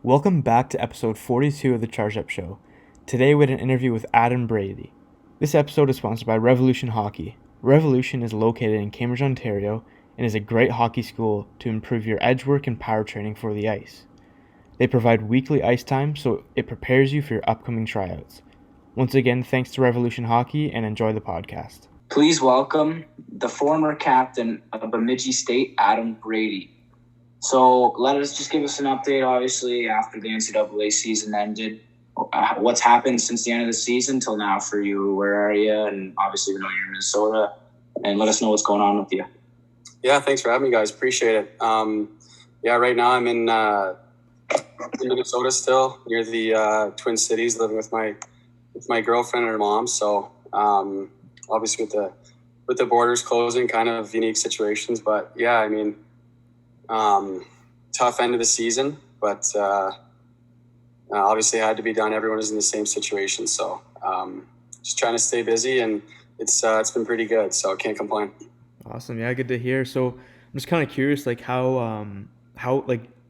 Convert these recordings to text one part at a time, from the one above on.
Welcome back to episode 42 of the Charge Up Show. Today we had an interview with Adam Brady. This episode is sponsored by Revolution Hockey. Revolution is located in Cambridge, Ontario, and is a great hockey school to improve your edge work and power training for the ice. They provide weekly ice time, so it prepares you for your upcoming tryouts. Once again, thanks to Revolution Hockey, and enjoy the podcast. Please welcome the former captain of Bemidji State, Adam Brady. So let us just give us an update, obviously, after the NCAA season ended. What's happened since the end of the season till now for you? Where are you? And obviously we know you're in Minnesota. And let us know what's going on with you. Yeah, thanks for having me, guys. Appreciate it. Right now I'm in Minnesota still, near the Twin Cities, living with my girlfriend and her mom. So obviously with the borders closing, kind of unique situations. But yeah, I mean, tough end of the season, but obviously it had to be done. Everyone is in the same situation, so just trying to stay busy, and it's been pretty good, so I can't complain. Awesome, yeah, good to hear. So I'm just kind of curious, like how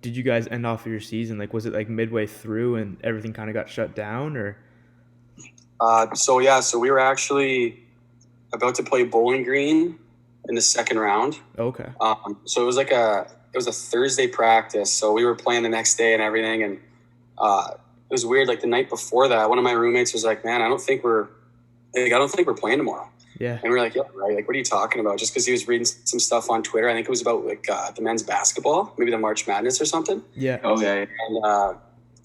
did you guys end off your season? Like, was it like midway through and everything kind of got shut down, or? So we were actually about to play Bowling Green in the second round. Okay. So it was a Thursday practice, so we were playing the next day and everything, and it was weird. Like the night before that, one of my roommates was like, "Man, I don't think we're playing tomorrow." Yeah. And we're like, "Yeah, right." Like, what are you talking about? Just because he was reading some stuff on Twitter. I think it was about the men's basketball, maybe the March Madness or something. Yeah. Okay.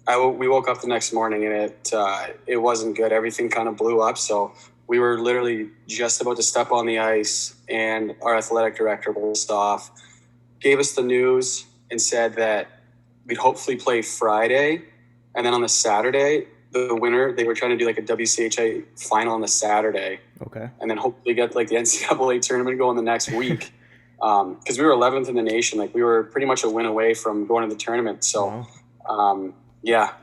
And we woke up the next morning and it wasn't good. Everything kind of blew up. So we were literally just about to step on the ice, and our athletic director burst off, gave us the news, and said that we'd hopefully play Friday, and then on the Saturday, the winner, they were trying to do like a WCHA final on the Saturday. Okay. And then hopefully get like the NCAA tournament going the next week. Because we were 11th in the nation. Like we were pretty much a win away from going to the tournament. So,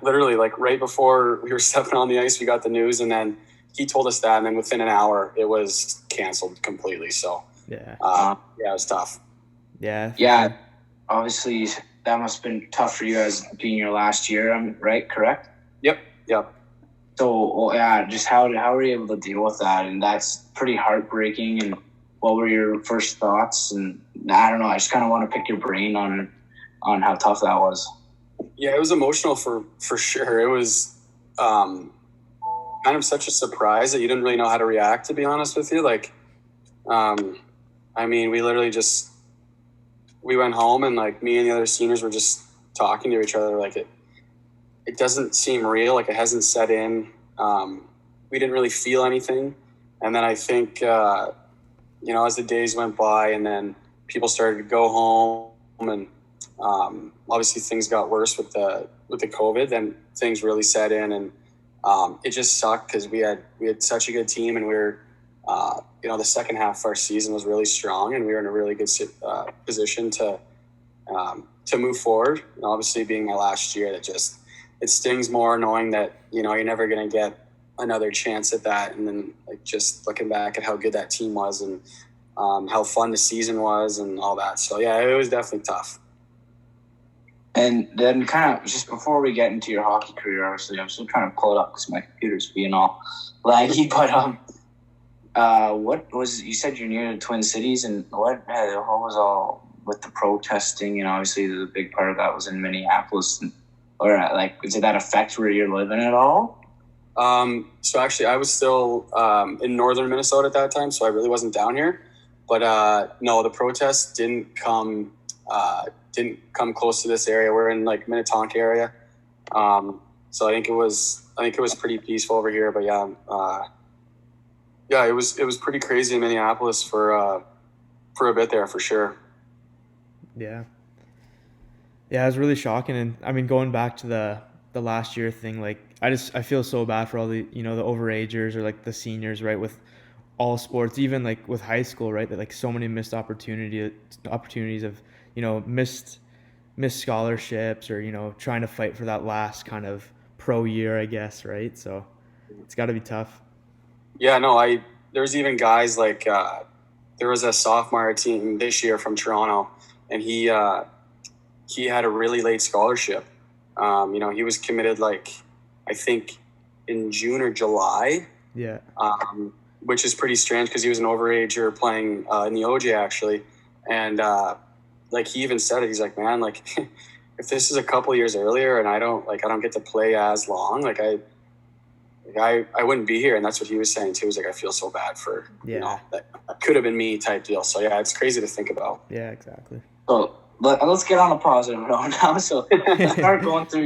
literally like right before we were stepping on the ice, we got the news, and then he told us that. And then within an hour, it was canceled completely. So, yeah, it was tough. Yeah. Yeah. Obviously, that must have been tough for you guys being your last year, right? Correct? Yep. So, just how were you able to deal with that? And that's pretty heartbreaking. And what were your first thoughts? And I don't know, I just kind of want to pick your brain on how tough that was. Yeah, it was emotional for sure. It was kind of such a surprise that you didn't really know how to react, to be honest with you. Like, I mean, we literally we went home, and like me and the other seniors were just talking to each other. Like it doesn't seem real. Like it hasn't set in. We didn't really feel anything. And then I think, as the days went by and then people started to go home, and obviously things got worse with the COVID, then things really set in, and it just sucked because we had such a good team, and we were, the second half of our season was really strong, and we were in a really good position to move forward. And obviously being my last year, it stings more knowing that, you're never going to get another chance at that. And then like just looking back at how good that team was, and how fun the season was and all that. So yeah, it was definitely tough. And then kind of just before we get into your hockey career, obviously I'm still trying to pull it up because my computer's being all laggy, but what was, you said you're near the Twin Cities, and what was all with the protesting, and obviously the big part of that was in Minneapolis, or like, did that affect where you're living at all? So actually I was still in northern Minnesota at that time, so I really wasn't down here. But no, the protests didn't come close to this area. We're in like Minnetonka area. So I think it was pretty peaceful over here. But it was pretty crazy in Minneapolis for a bit there, for sure. Yeah. Yeah, it was really shocking. And I mean, going back to the last year thing, like I feel so bad for all the, the overagers or like the seniors, right? With all sports, even like with high school, right? That like so many missed opportunities of, missed scholarships, or, trying to fight for that last kind of pro year, I guess. Right. So it's gotta be tough. Yeah, no, there was even guys like, there was a sophomore team this year from Toronto, and he had a really late scholarship. He was committed I think in June or July, Yeah. which is pretty strange because he was an overager playing in the OJ actually, and he even said it. He's like, man, if this is a couple years earlier and I don't get to play as long, I wouldn't be here. And that's what he was saying too. He was like, I feel so bad for that could have been me type deal. So yeah, it's crazy to think about. Yeah, exactly. So let's get on a positive note now. So start going through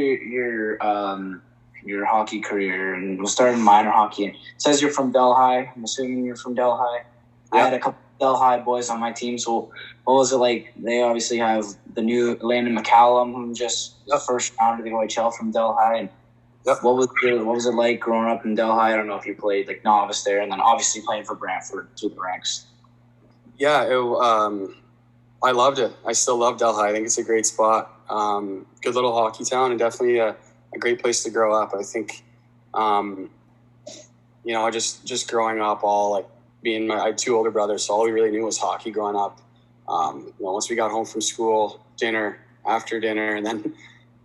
your hockey career, and we'll start in minor hockey. It says you're from Delhi. I'm assuming you're from Delhi. Yeah. I had a couple Delhi boys on my team. So what was it like? They obviously have the new Landon McCallum, who just the first round of the OHL from Delhi. And what was it like growing up in Delhi? I don't know if you played novice there, and then obviously playing for Brantford through the ranks. Yeah, I loved it. I still love Delhi. I think it's a great spot. Good little hockey town, and definitely a great place to grow up. I think, just growing up, I had two older brothers, so all we really knew was hockey growing up. Once we got home from school, after dinner, and then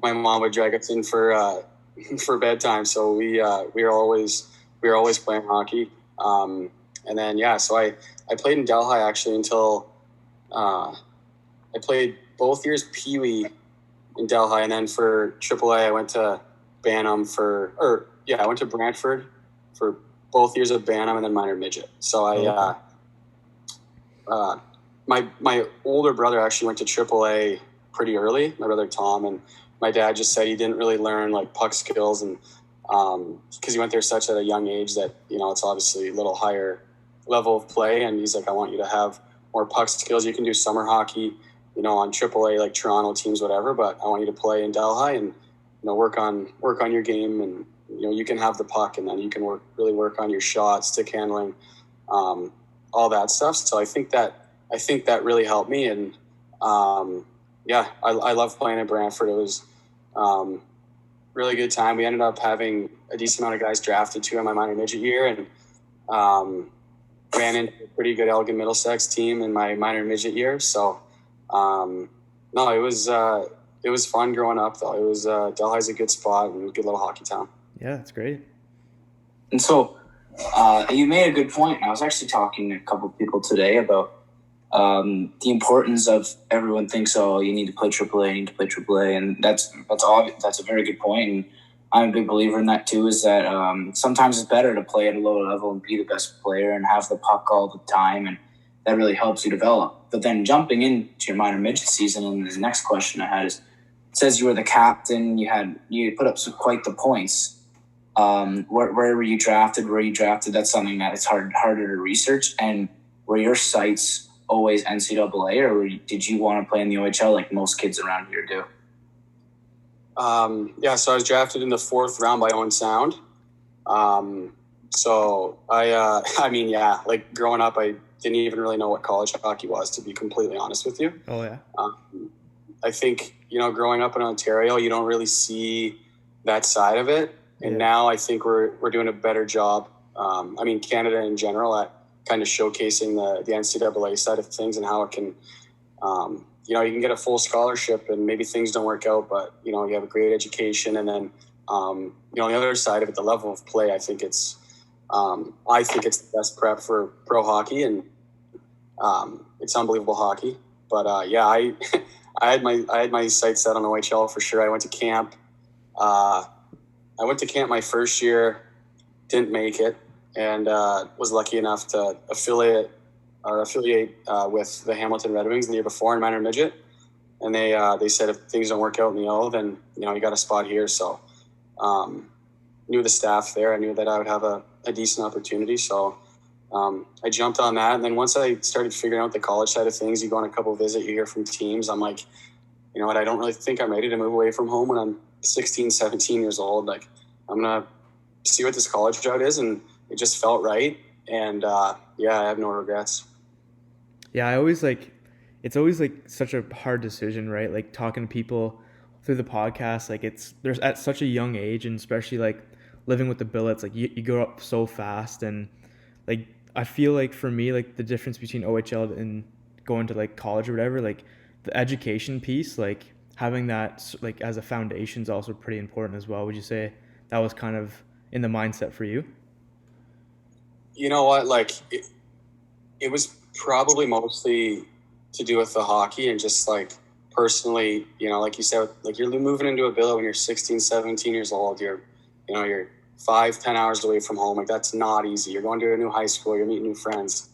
my mom would drag us in for bedtime. So we were always playing hockey. And then so I played in Delhi actually until I played both years Pee Wee in Delhi, and then for AAA I went to Bantam I went to Brantford for both years of Bantam and then minor midget. So my older brother actually went to AAA pretty early, my brother Tom, and my dad just said he didn't really learn puck skills, and because he went there such at a young age that it's obviously a little higher level of play, and he's like, I want you to have more puck skills. You can do summer hockey, on AAA Toronto teams, whatever, but I want you to play in Delhi and work on your game, and you can have the puck, and then you can work on your shots, stick handling, all that stuff. So I think that really helped me, and I love playing at Brantford. It was really good time. We ended up having a decent amount of guys drafted too in my minor midget year, and ran into a pretty good Elgin Middlesex team in my minor midget year. So it was fun growing up though. It was Delhi's a good spot and a good little hockey town. Yeah, that's great. And so you made a good point. I was actually talking to a couple of people today about the importance of everyone thinks, you need to play AAA, and that's obvious. That's a very good point, and I'm a big believer in that too. Is that sometimes it's better to play at a lower level and be the best player and have the puck all the time, and that really helps you develop. But then jumping into your minor midget season, and the next question I had is, it says you were the captain. You put up quite the points. Where were you drafted? That's something that it's harder to research. And were your sights always NCAA, or did you want to play in the OHL like most kids around here do? So I was drafted in the 4th round by Owen Sound. So growing up, I didn't even really know what college hockey was, to be completely honest with you. Oh yeah. I think, growing up in Ontario, you don't really see that side of it. And now I think we're doing a better job. Canada in general at kind of showcasing the NCAA side of things and how it can, you can get a full scholarship and maybe things don't work out, but, you have a great education. And then, on the other side of it, the level of play, I think it's the best prep for pro hockey, and it's unbelievable hockey. But I had my sights set on OHL for sure. I went to camp. I went to camp my first year, didn't make it, and was lucky enough to affiliate with the Hamilton Red Wings the year before in minor midget. And they said if things don't work out in the O, then you got a spot here. So knew the staff there. I knew that I would have a decent opportunity. So I jumped on that. And then once I started figuring out the college side of things, you go on a couple visits, you hear from teams. I'm like, you know what, I don't really think I'm ready to move away from home when I'm 16, 17 years old. Like, I'm going to see what this college route is. And it just felt right. And I have no regrets. Yeah, it's always such a hard decision, right? Like talking to people through the podcast, there's at such a young age, and especially living with the Billets, you grow up so fast. And I feel like for me, the difference between OHL and going to college or whatever, the education piece, having that like as a foundation is also pretty important as well. Would you say that was kind of in the mindset for you? You know what? Like it was probably mostly to do with the hockey and just like personally, you know, like you said, like you're moving into a billet when you're 16, 17 years old. You're 5, 10 hours away from home. Like that's not easy. You're going to a new high school. You're meeting new friends.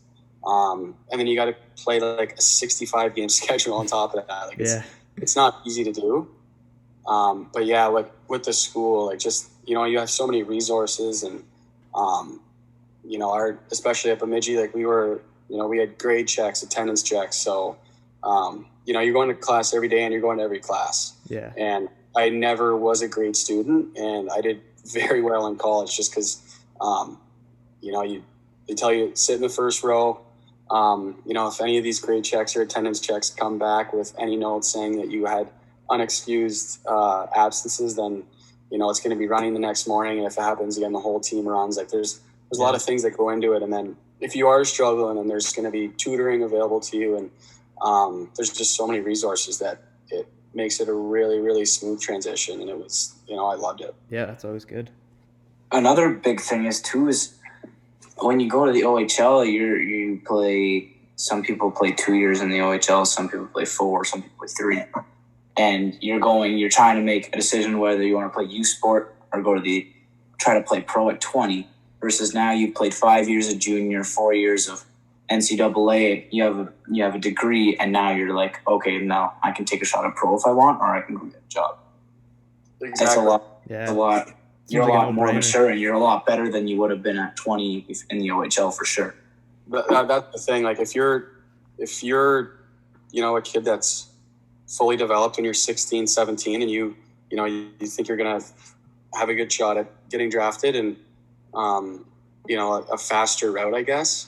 And then you got to play like a 65 game schedule on top of that. Like it's not easy to do. But yeah, like with the school, like just, you know, you have so many resources and, you know, especially at Bemidji, like we had grade checks, attendance checks. So, you know, you're going to class every day and you're going to every class. Yeah. And I never was a great student and I did very well in college just because, you know, they tell you sit in the first row. You know, if any of these grade checks or attendance checks come back with any notes saying that you had unexcused absences, then, you know, it's going to be running the next morning. And if it happens again, the whole team runs. Like there's a lot of things that go into it. And then if you are struggling, then there's going to be tutoring available to you. And there's just so many resources that it makes it a really, really smooth transition. And it was, you know, I loved it. Yeah, that's always good. Another big thing is when you go to the OHL, you play. Some people play 2 years in the OHL. Some people play 4. Some people play 3. And you're trying to make a decision whether you want to play U Sport or try to play pro at 20. Versus now you've played 5 years of junior, 4 years of NCAA. You have a degree, and now you're like, okay, now I can take a shot at pro if I want, or I can go get a job. Exactly. That's a lot. Yeah. It's a lot. You're a lot more mature, and you're a lot better than you would have been at 20 in the OHL for sure. But that's the thing. Like if you're, you know, a kid that's fully developed when you're 16, 17, and you think you're gonna have a good shot at getting drafted and you know, a faster route, I guess,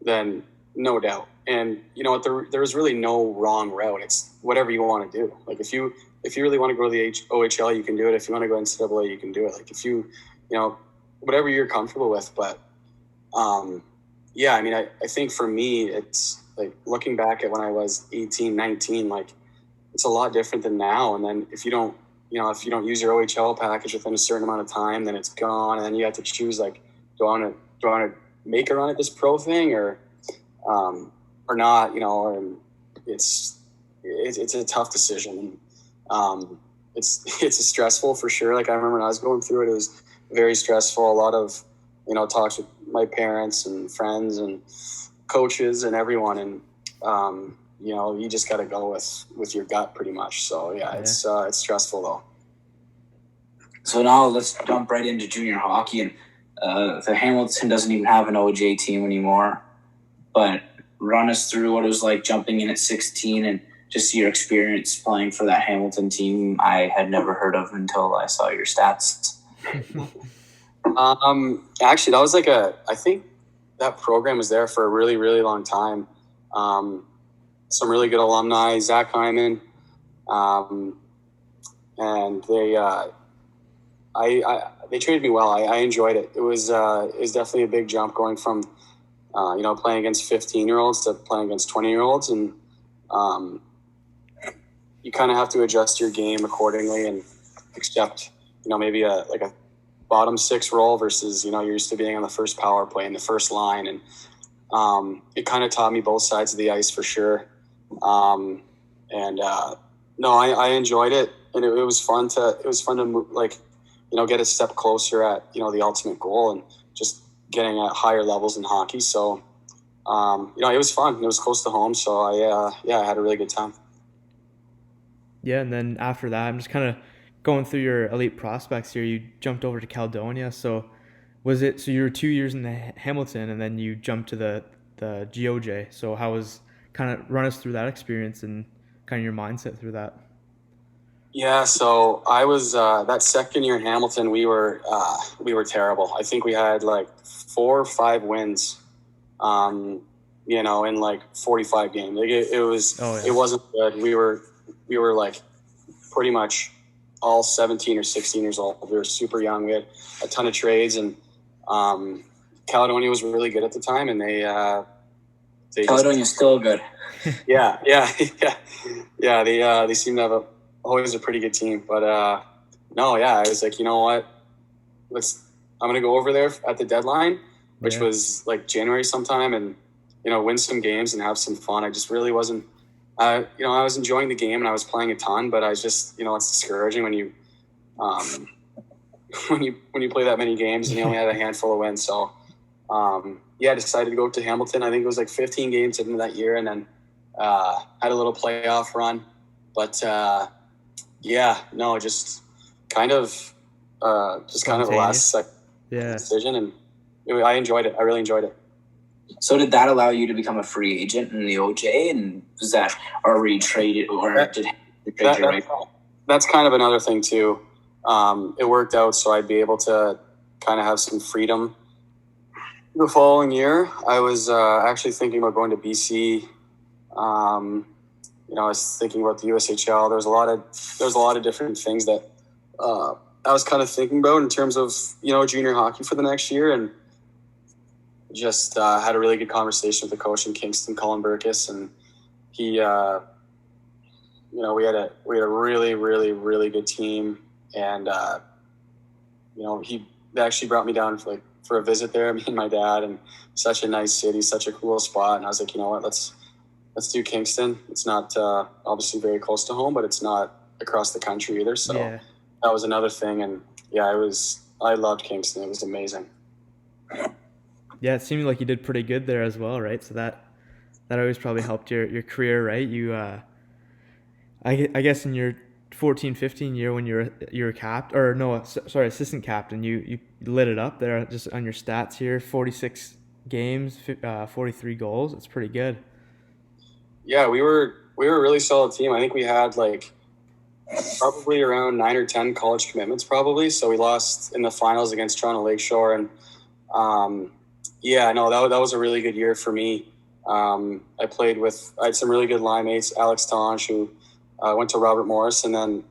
then no doubt. And you know what, there was really no wrong route. It's whatever you want to do. Like if you really want to go to the OHL, you can do it. If you want to go NCAA, you can do it. Like if you know, whatever you're comfortable with. But yeah, I mean, I think for me, it's like looking back at when I was 18, 19, like it's a lot different than now. And then if you don't use your OHL package within a certain amount of time, then it's gone. And then you have to choose like, do I want to make a run at this pro thing or not, you know, and it's a tough decision. It's stressful for sure. Like I remember when I was going through it, it was very stressful. A lot of, you know, talks with my parents and friends and coaches and everyone. And, you know, you just got to go with your gut pretty much. So yeah. It's stressful though. So now let's jump right into junior hockey. And the Hamilton doesn't even have an OJ team anymore, but run us through what it was like jumping in at 16 and just your experience playing for that Hamilton team I had never heard of until I saw your stats. Actually, that was I think that program was there for a really, really long time. Some really good alumni, Zach Hyman, and they treated me well. I enjoyed it. It was definitely a big jump going from, you know, playing against 15-year-olds to playing against 20-year-olds. And you kind of have to adjust your game accordingly and accept, you know, maybe a bottom 6 role versus, you know, you're used to being on the first power play in the first line. And it kind of taught me both sides of the ice for sure. No, I enjoyed it. And it was fun to move, like, you know, get a step closer at, you know, the ultimate goal and just getting at higher levels in hockey. So, you know, it was fun. It was close to home. So I had a really good time. Yeah. And then after that, I'm just kind of going through your elite prospects here. You jumped over to Caledonia. So you were 2 years in the Hamilton and then you jumped to the GOJ. So how was run us through that experience and kind of your mindset through that? Yeah, so I was that second year in Hamilton. We were terrible. I think we had like 4 or 5 wins, you know, in like 45 games. Like it was, It wasn't good. We were like pretty much all 17 or 16 years old. We were super young. We had a ton of trades, and Caledonia was really good at the time, and they Caledonia's still good. Yeah. They seem to have a always a pretty good team. But no, yeah, I was like, you know what? I'm gonna go over there at the deadline, which was like January sometime, and win some games and have some fun. I just really wasn't. I was enjoying the game and I was playing a ton, but I just, it's discouraging when you when you play that many games and you only had a handful of wins. So I decided to go to Hamilton. I think it was like 15 games into that year, and then had a little playoff run. But just kind of a last second decision, and I enjoyed it. I really enjoyed it. So did that allow you to become a free agent in the OJ, and was that, or were you traded, or did you trade your right? That's kind of another thing too. It worked out so I'd be able to kind of have some freedom. The following year, I was actually thinking about going to BC. I was thinking about the USHL. There's a lot of different things that I was kind of thinking about in terms of junior hockey for the next year, and just had a really good conversation with the coach in Kingston, Colin Burkus, and he, we had a really, really, really good team, and he actually brought me down for a visit there, me and my dad, and such a nice city, such a cool spot, and I was like, you know what, let's do Kingston. It's not obviously very close to home, but it's not across the country either, so that was another thing, and I loved Kingston. It was amazing. Yeah, it seemed like you did pretty good there as well, right? So that always probably helped your career, right? You, I guess in your 14-15 year when you're assistant captain, you lit it up there just on your stats here. 46 games, 43 goals. It's pretty good. Yeah, we were a really solid team. I think we had probably around 9 or 10 college commitments probably. So we lost in the finals against Toronto Lakeshore, and that was a really good year for me. I had some really good line mates, Alex Tonge, who went to Robert Morris, and then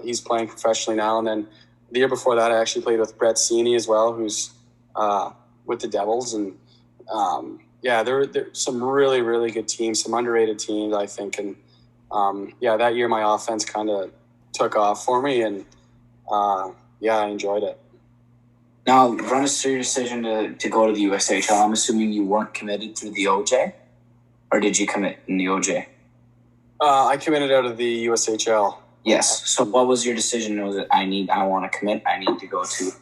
he's playing professionally now. And then the year before that, I actually played with Brett Sini as well, who's with the Devils. And there were some really, really good teams, some underrated teams, I think. And that year my offense kind of took off for me, and I enjoyed it. Now, run us through your decision to go to the USHL. I'm assuming you weren't committed through the OJ, or did you commit in the OJ? I committed out of the USHL. Yes. So what was your decision? Was it I want to commit? I need to go to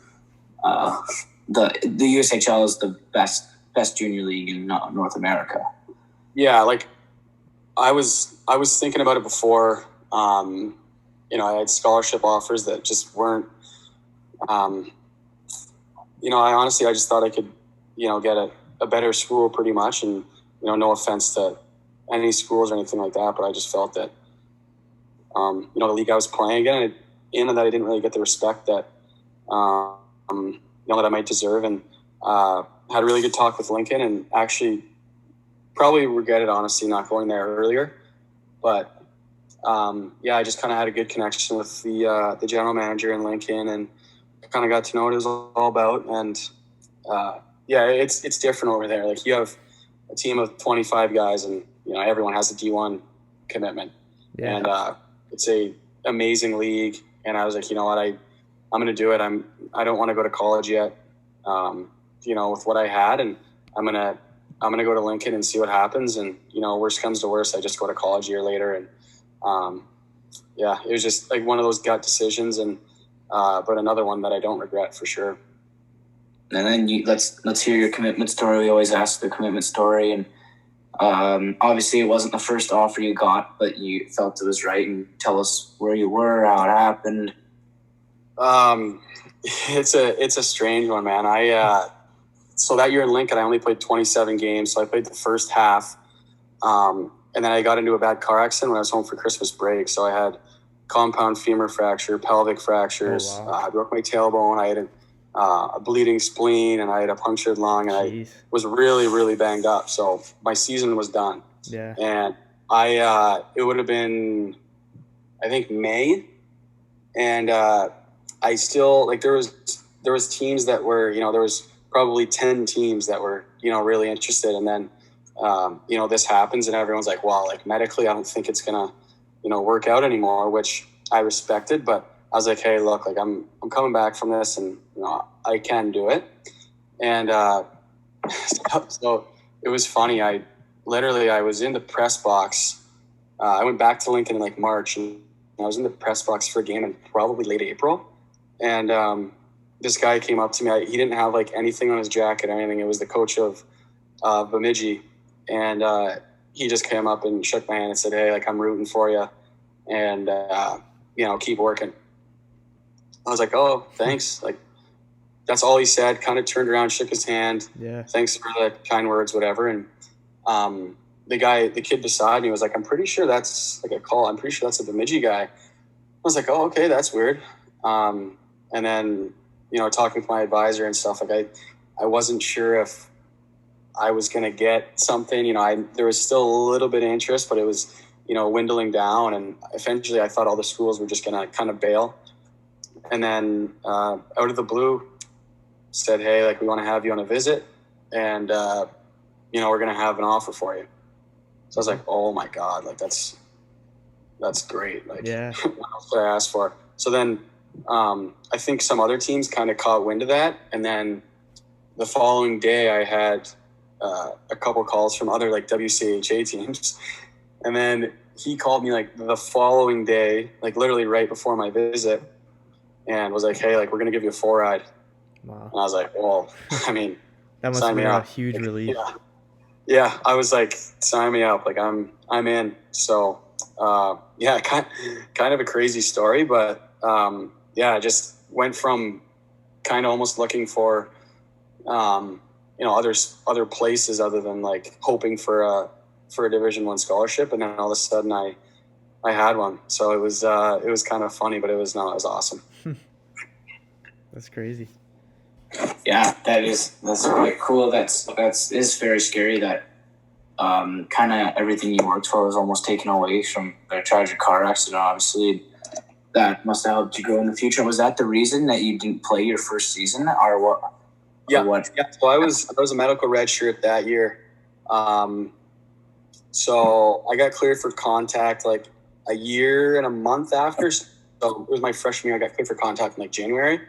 the USHL is the best junior league in North America. Yeah, I was thinking about it before. I had scholarship offers that just weren't. I just thought I could, get a better school pretty much. And, no offense to any schools or anything like that, but I just felt that, the league I was playing in, and that I didn't really get the respect that, that I might deserve. And had a really good talk with Lincoln, and actually probably regretted, honestly, not going there earlier. But, I just kind of had a good connection with the general manager in Lincoln, and kind of got to know what it was all about. And it's different over there. You have a team of 25 guys, and everyone has a D1 commitment. And it's a amazing league. And I was like, you know what, I'm going to do it. I don't want to go to college yet, with what I had, and I'm going to go to Lincoln and see what happens. And worst comes to worst, I just go to college a year later. And it was just one of those gut decisions, and but another one that I don't regret for sure. And then let's hear your commitment story. We always ask the commitment story, and obviously it wasn't the first offer you got, but you felt it was right. And tell us where you were, how it happened. It's a strange one, man. So that year in Lincoln, I only played 27 games. So I played the first half, and then I got into a bad car accident when I was home for Christmas break. So I had compound femur fracture, pelvic fractures. Oh, wow. I broke my tailbone. I had a bleeding spleen, and I had a punctured lung, and I was really, really banged up. So my season was done. Yeah. And it would have been, I think, May, and I still there was teams that were, there was probably 10 teams that were, really interested, and then this happens, and everyone's like, well, medically, I don't think it's gonna work out anymore, which I respected, but I was like, hey, look, like I'm coming back from this, and I can do it. And so it was funny. I was in the press box. I went back to Lincoln in like March, and I was in the press box for a game in probably late April. And this guy came up to me. He didn't have like anything on his jacket or anything. It was the coach of Bemidji, and he just came up and shook my hand and said, "Hey, like I'm rooting for you, and keep working." I was like, "Oh, thanks." Like that's all he said. Kind of turned around, shook his hand. Yeah. Thanks for the kind words, whatever. And the kid beside me was like, "I'm pretty sure that's like a call. I'm pretty sure that's a Bemidji guy." I was like, "Oh, okay, that's weird." And then talking with my advisor and stuff, like I wasn't sure if I was going to get something. There was still a little bit of interest, but it was dwindling down, and eventually I thought all the schools were just going to kind of bail. And then out of the blue said, "Hey, like we want to have you on a visit, and we're going to have an offer for you." So I was like, "Oh my God, like that's great. Like, yeah. What else did I ask for?" So then I think some other teams kind of caught wind of that, and then the following day I had a couple calls from other like WCHA teams, and then he called me like the following day, like literally right before my visit, and was like, "Hey, like we're gonna give you a full ride." Wow. And I was like, "Well, I mean, That must have been a huge relief. Yeah. I was like, "Sign me up! Like I'm in." So kind of a crazy story, but I just went from kind of almost looking for other places other than like hoping for a Division I scholarship, and then all of a sudden I had one. So it was kind of funny, but it was awesome. That's crazy. Yeah, that's quite cool. That's is very scary that kind of everything you worked for was almost taken away from a tragic car accident. Obviously, that must have helped you grow in the future. Was that the reason that you didn't play your first season, or what? Yeah, or what? Yeah. So I was a medical redshirt that year. So I got cleared for contact like a year and a month after. So it was my freshman year. I got cleared for contact in like January,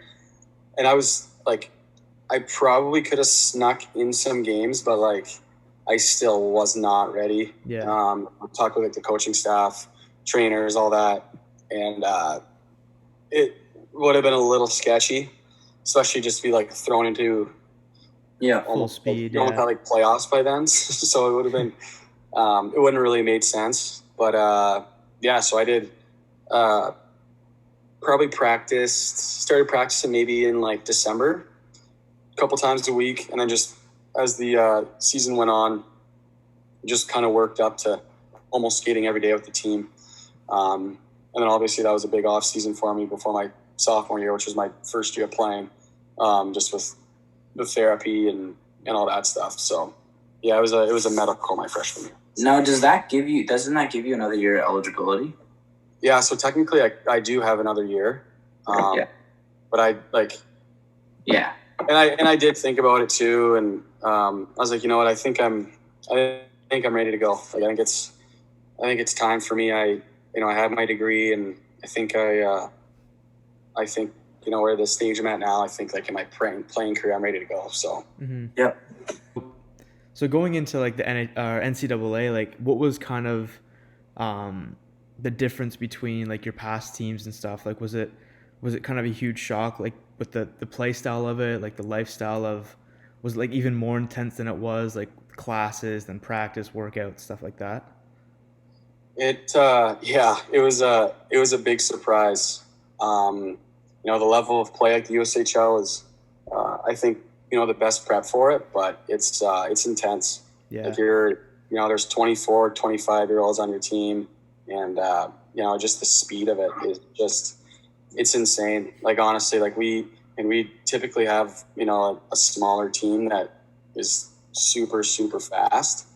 and I was like, I probably could have snuck in some games, but like I still was not ready. Yeah. I talked with like the coaching staff, trainers, all that, and it would have been a little sketchy, especially just to be like thrown into full speed. Like, like playoffs by then. So it would have been it wouldn't really made sense. But so I did probably started practicing maybe in like December, a couple times a week, and then just as the season went on, just kind of worked up to almost skating every day with the team. And then obviously that was a big off season for me before my sophomore year, which was my first year playing, just with the therapy and all that stuff. So yeah, it was a medical my freshman year. Now, doesn't that give you another year eligibility? Yeah, so technically I do have another year. But I like. Yeah. And I did think about it too, and I was like, you know what, I think I'm ready to go. Like I think it's time for me. I have my degree, and I think where the stage I'm at now, I think like in my playing career, I'm ready to go. So Yep. So going into like the NCAA, like what was kind of the difference between like your past teams and stuff? Like was it kind of a huge shock, like with the play style of it, like the lifestyle was it like even more intense than it was like classes and practice, workouts, stuff like that? It was a big surprise. The level of play at the USHL is I think the best prep for it, but it's intense. Yeah. Like there's 24, 25-year-olds on your team, and just the speed of it is just, it's insane. Like honestly, like we typically have a smaller team that is super, super fast.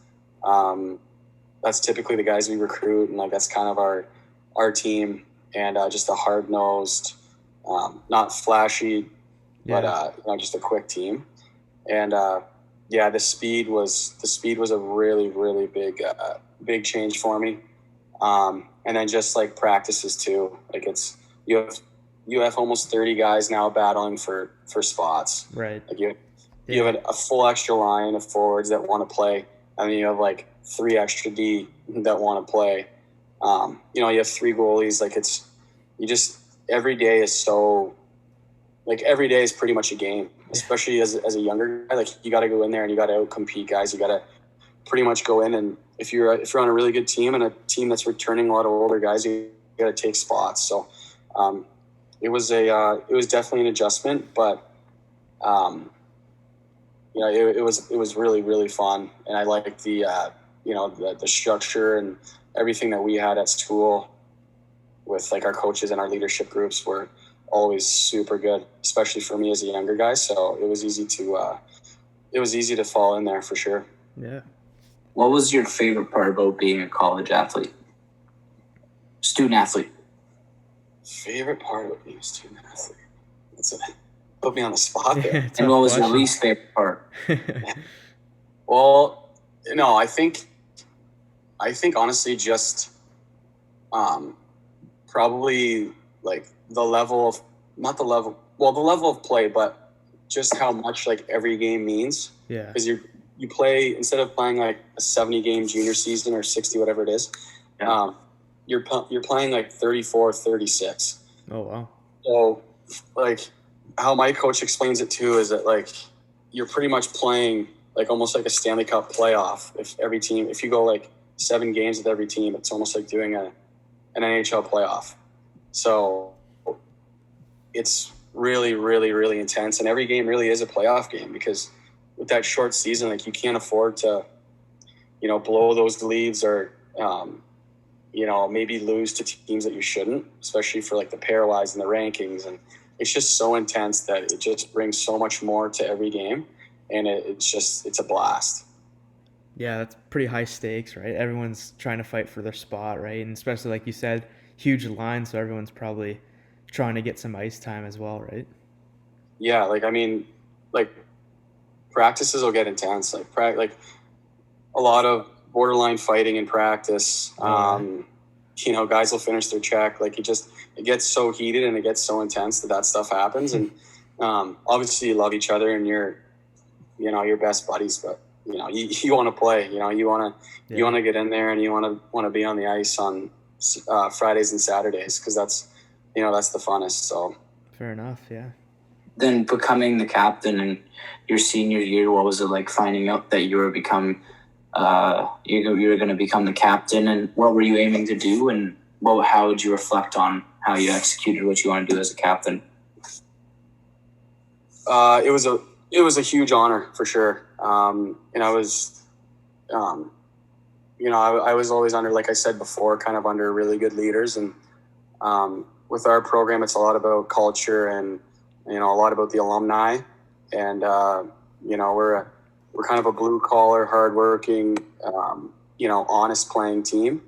That's typically the guys we recruit, and like that's kind of our team, and just a hard-nosed, not flashy, but just a quick team. And the speed was a really, really big change for me. And then just like practices too. Like you have almost 30 guys now battling for spots. Right. Like you have a full extra line of forwards that want to play, and then you have like 3 extra D that want to play. You have 3 goalies. Like every day is so, like every day is pretty much a game, especially as a younger guy. Like you got to go in there and you got to compete guys. You got to pretty much go in, and if you're on a really good team and a team that's returning a lot of older guys, you got to take spots. So it was definitely an adjustment, but it was really, really fun, and I liked the the structure and everything that we had at school with like our coaches and our leadership groups were always super good, especially for me as a younger guy. So it was easy to fall in there for sure. Yeah. What was your favorite part about being a college athlete? Student athlete. Favorite part of being a student athlete? Put me on the spot there. And what was your least favorite part? Well, no, I think honestly just probably like the level of play, but just how much like every game means. Yeah. Because you play, instead of playing like a 70 game junior season or 60, whatever it is, you're playing like 34, 36. Oh, wow. So like how my coach explains it too is that like you're pretty much playing like almost like a Stanley Cup playoff. If you go like 7 games with every team, it's almost like doing an NHL playoff. So it's really, really, really intense, and every game really is a playoff game, because with that short season, like you can't afford to, blow those leads or, maybe lose to teams that you shouldn't, especially for like the pairwise and the rankings. And it's just so intense that it just brings so much more to every game, and it's a blast. Yeah, that's pretty high stakes, right? Everyone's trying to fight for their spot, right? And especially like you said, huge line, so everyone's probably trying to get some ice time as well, right? Yeah, like I mean, like practices will get intense. Like a lot of borderline fighting in practice. Guys will finish their check. Like it gets so heated and it gets so intense that stuff happens. And obviously you love each other and you're best buddies, but you want to play. You want to get in there and you want to be on the ice on Fridays and Saturdays, because that's the funnest. So fair enough. Yeah. Then becoming the captain in your senior year, what was it like finding out that you were going to become the captain, and what were you aiming to do, and how would you reflect on how you executed what you want to do as a captain? It was a huge honor for sure. And I was, I was always under, like I said before, kind of under really good leaders. And with our program, it's a lot about culture and, a lot about the alumni. And, we're kind of a blue collar, hardworking, honest playing team.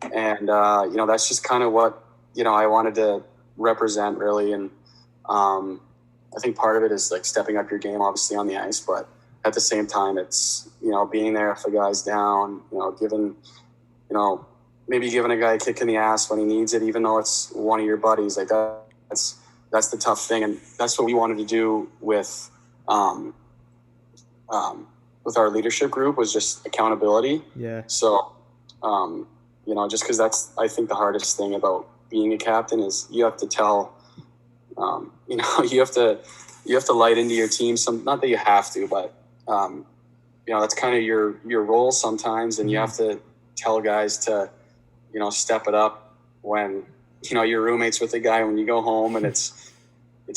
And, that's just kind of what, I wanted to represent really. And I think part of it is like stepping up your game, obviously on the ice, but at the same time, it's, being there if a guy's down, maybe giving a guy a kick in the ass when he needs it, even though it's one of your buddies. Like that's the tough thing. And that's what we wanted to do with our leadership group, was just accountability. Yeah. So, just because that's, I think, the hardest thing about being a captain is you have to tell, you have to light into your team. Not that you have to, but, that's kind of your role sometimes. And you have to tell guys to, step it up when, your roommate's with a guy when you go home, and it's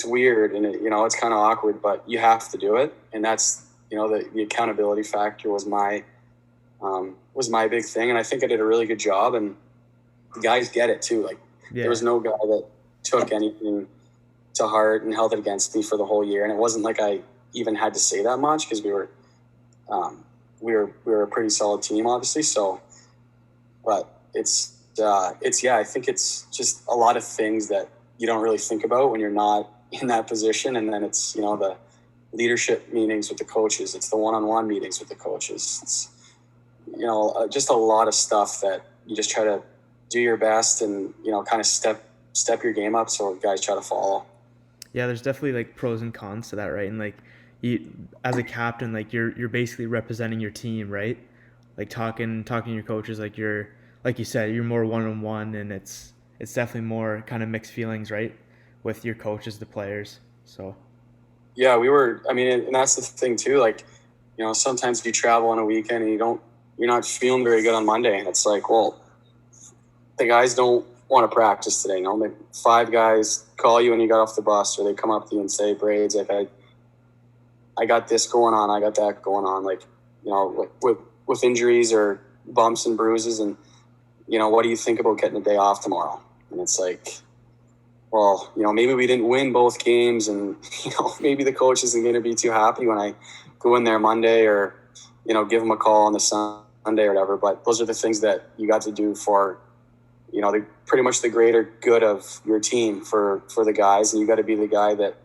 weird and it's kind of awkward, but you have to do it. And that's, the accountability factor was my big thing. And I think I did a really good job, and the guys get it too. Like there was no guy that took anything to heart and held it against me for the whole year. And it wasn't like I even had to say that much, because we were a pretty solid team, obviously. So, but I think it's just a lot of things that you don't really think about when you're not in that position. And then it's, the leadership meetings with the coaches. It's the one-on-one meetings with the coaches. It's, just a lot of stuff that you just try to do your best and, kind of step your game up so guys try to follow. Yeah, there's definitely like pros and cons to that, right? And like you as a captain, like you're basically representing your team, right? Like talking to your coaches, like you're like you said, you're more one on one, and it's definitely more kind of mixed feelings, right? With your coaches, the players. So Yeah, and that's the thing too. Like, sometimes you travel on a weekend and you're not feeling very good on Monday. And it's like, well, the guys don't want to practice today. No, like 5 guys call you when you got off the bus, or they come up to you and say, Braids, like I got this going on, I got that going on. Like, with injuries or bumps and bruises, and what do you think about getting a day off tomorrow? And it's like, well, maybe we didn't win both games, and maybe the coach isn't going to be too happy when I go in there Monday, or give him a call on the Sunday or whatever. But those are the things that you got to do for pretty much the greater good of your team for the guys, and you got to be the guy that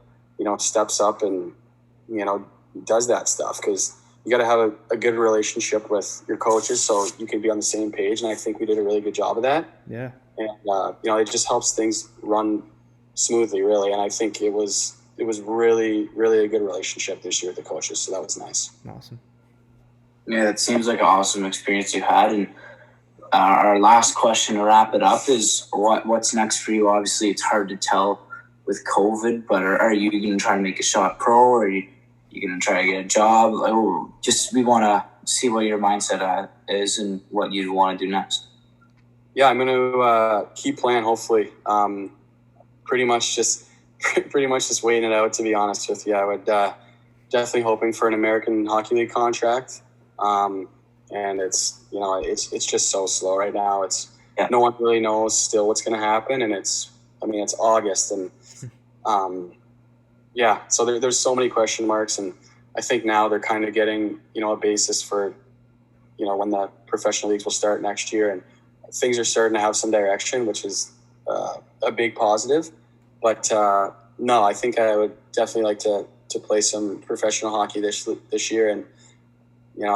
steps up and does that stuff, because you got to have a good relationship with your coaches so you can be on the same page. And I think we did a really good job of that. yeah, And it just helps things run smoothly, really. And I think it was really, really a good relationship this year with the coaches, so that was nice. awesome. Yeah, it seems like an awesome experience you had. And our last question to wrap it up is what's next for you? Obviously, it's hard to tell with COVID, but are you going to try to make a shot pro, or are you going to try to get a job? We want to see what your mindset is and what you want to do next. Yeah, I'm going to keep playing, hopefully. Pretty much just waiting it out, to be honest with you. I would definitely hoping for an American Hockey League contract. And it's just so slow right now. No one really knows still what's going to happen, and it's August, and so there's so many question marks, and I think now they're kind of getting a basis for when the professional leagues will start next year, and things are starting to have some direction, which is a big positive. But no, I think I would definitely like to play some professional hockey this year, and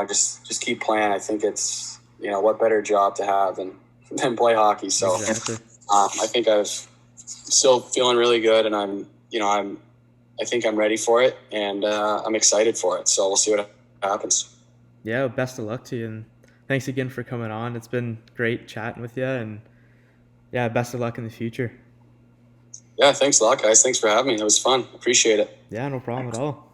just keep playing. I think it's what better job to have than play hockey. So Exactly. I think I'm still feeling really good, and I think I'm ready for it, and I'm excited for it. So we'll see what happens. Yeah, best of luck to you, and thanks again for coming on. It's been great chatting with you, and yeah, best of luck in the future. Yeah, thanks a lot, guys. Thanks for having me. It was fun. Appreciate it. Yeah, no problem at all.